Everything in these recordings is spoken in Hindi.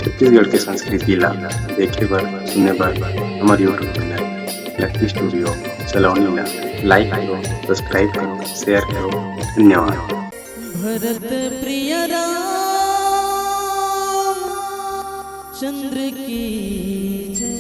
छत्तीसगढ़ के संस्कृति ला देखे बर सुने बर हमारे यूट्यूब चैनल लकी स्टूडियो सलोनी ला लाइक करो, सब्सक्राइब करो, शेयर करो। धन्यवाद। भरत प्रिय राम चंद्र की जय।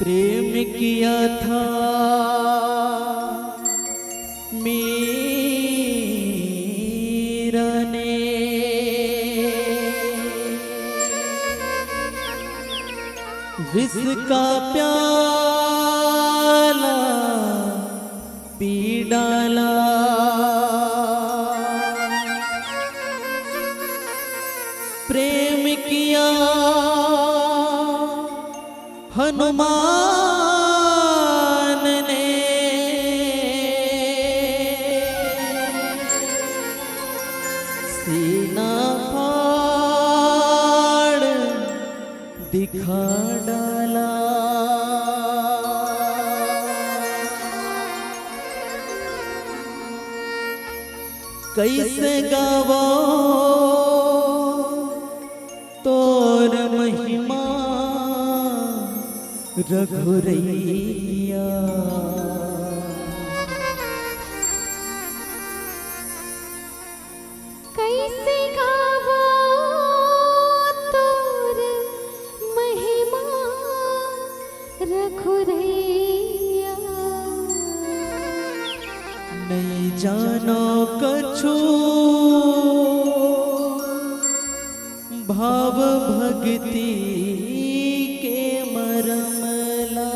प्रेम किया था मीरा ने, विष का प्याला पी डाला। प्रेम किया हनुमान ने, सीना फाड़ दिखा डाला। कैसे गावो तोर महिमा रघुरैया। कैसे गावो तोर महिमा रघुरैया। नहीं जानो कछु भाव भक्ति के मरमला।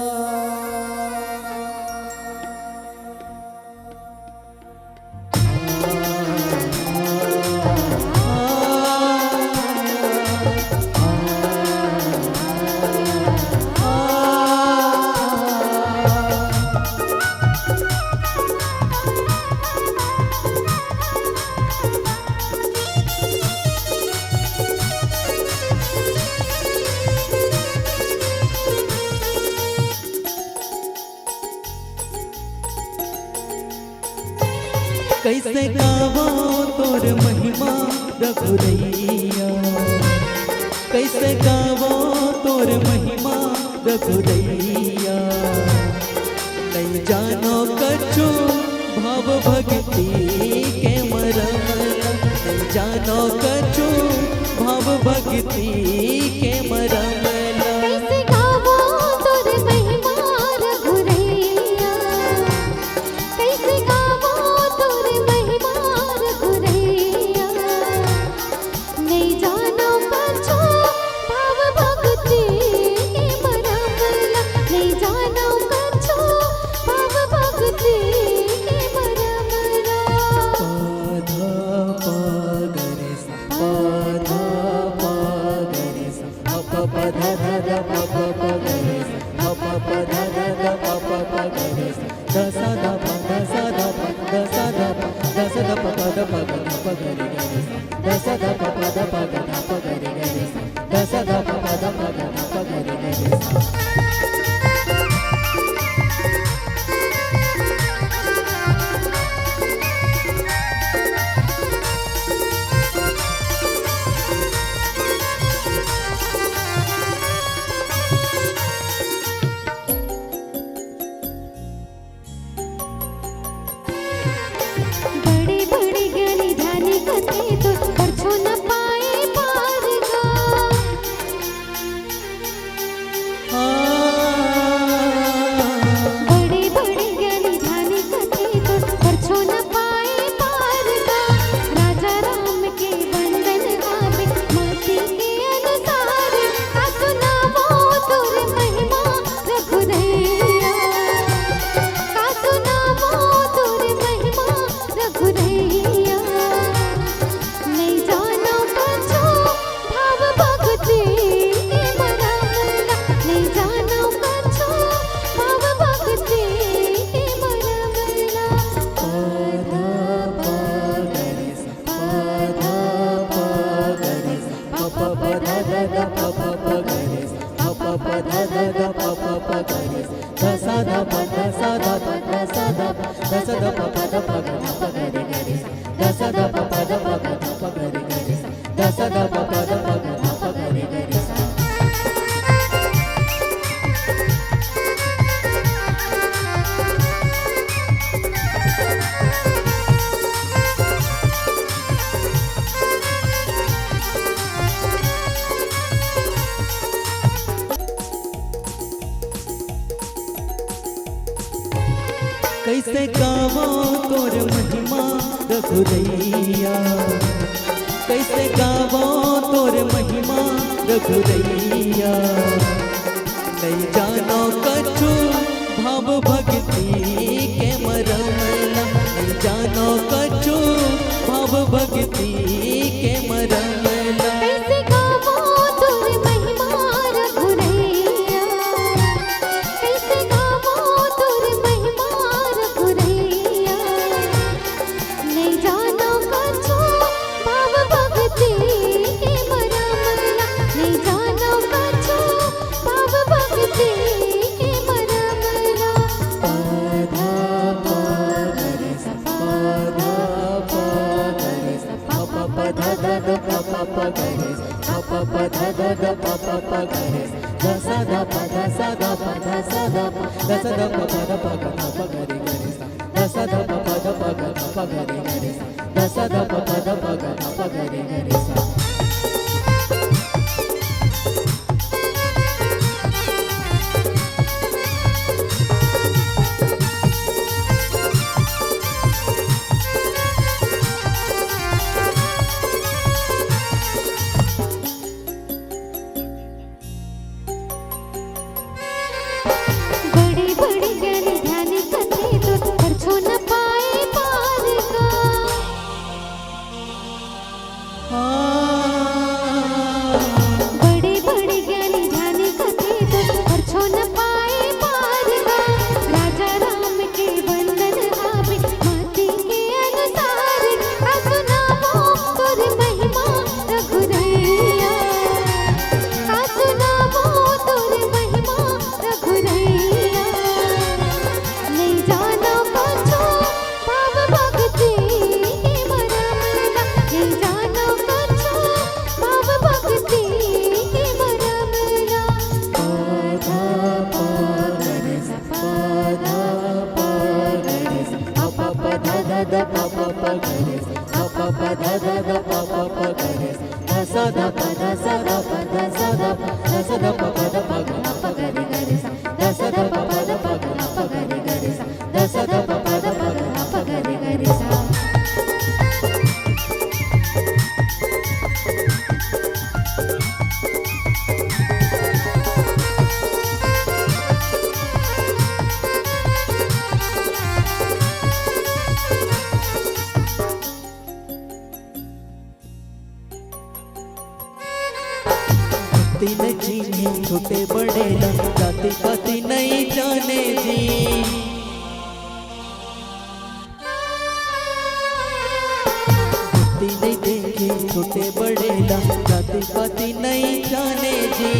कैसे गावो तोर महिमा रघुरैया। कैसे गावो तोर महिमा रघुरैया। नहीं जानो कछु भाव भक्ति के मरमला। नहीं जानो कछु भाव भक्ति के मरमला। कैसे गावो तोर महिमा रघुरैया। कैसे गावो तोर महिमा रघुरैया। नहीं जानो कछु भाव भक्ति के मरमला। नहीं जानो कछु भाव भक्ति के मरमला। पाधा पागरे सा पाधा पागरे सा प प ध ध ध प प प गरे सा प प ध ध ध प प प गरे सा द सा ध प द सा ध प द सा ध प द सा ध प प द प ग ध प गरे गरे सा द सा ध प प द प ग ध प गरे गरे सा द सा ध प प द प ग ध प गरे गरे सा। प ध ध ध प प गरे ध स ध प ध स ध प ध स ध ध स ध प प ध प ग ध प गरे गरे ध स ध प प ध प ग ध प गरे गरे ध स ध प प ध प ग ध प गरे गरे सा। कैसे गावो तोर महिमा रघुरैया, कैसे गावो तोर महिमा रघुरैया। नहीं जानो कछु भाव भक्ति के मरमला, नहीं जानो कछु भाव भक्ति के मरमला। कैसे गावो तोर महिमा रघुरैया, कैसे गावो तोर महिमा रघुरैया। नहीं जानो कछु भाव भक्ति के मरमला, नहीं जानो कछु भाव भक्ति के मरमला। पाधा पा गरे सा पाधा पा गरे सा प प प ध ध ध प प प गरे सा प प प ध ध ध प प प गरे सा ध स ध प ध स ध प ध स ध प ध स ध प प ध प ग ध प गरे गरे सा ध स ध प प ध प ग ध प गरे गरे सा ध स ध प प ध प ग ध प गरे गरे सा। बड़ी बड़ी ज्ञानी ध्यानी कथे तो परछो न पाए पार का। बड़ी बड़ी ज्ञानी ध्यानी कथे तो परछो न पाए पार का। राजा राम के बंदन आवे मति के अनुसार, आ सुनावो तोर महिमा रघुरैया, आ सुनावो तोर महिमा रघुरैया। नहीं जानो कछु भाव भक्ति के मरमला, नहीं जानो कछु भाव भक्ति के मरमला। पाधा पा गरे सा पाधा पा गरे सा प प प ध ध ध प प प गरे सा प प प ध ध ध प प प गरे सा ध स ध प ध स ध प ध स ध प ध स ध प प ध प ग ध प गरे गरे सा ध स ध प प ध प ग ध प गरे गरे सा ध स ध प प ध प ग ध प गरे गरे सा। भक्ति न जीने छोटे बड़े न जाति पाति नहीं जाने जी। भक्ति नहीं देखे छोटे बड़े न जाति पाति नहीं जाने जी।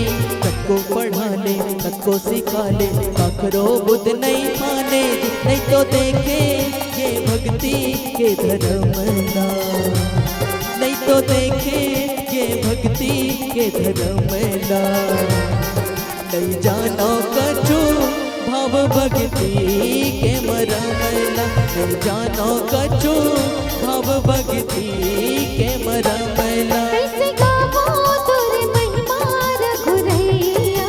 सबको पढ़ा ले सबको सिखा ले आखरो बुद्ध नहीं माने जी। नहीं तो देखे ये भक्ति के धर्मला, नहीं तो देखे ये भक्ति के धर्मला। नहीं जानो कछु भाव भक्ति के मरमला, नहीं जानो कछु भाव भक्ति के मरमला। कैसे गावो तोर महिमा रघुरैया,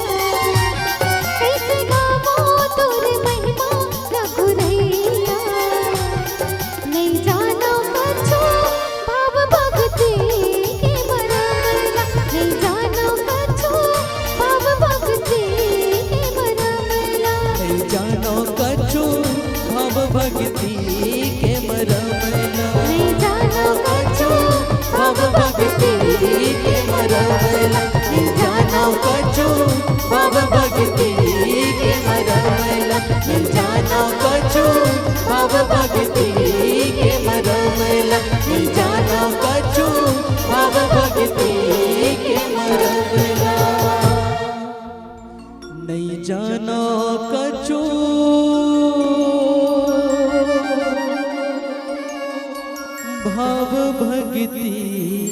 कैसे गावो तोर महिमा रघुरैया। नहीं जानो कछु भाव भक्ति के मरमला, नहीं जानो कछु भाव भक्ति के मरमला। नहीं जानो कछु भाव भक्ति के मरमला, नहीं जानो कछु भाव भक्ति नहीं जाना कचो भाव भक्ति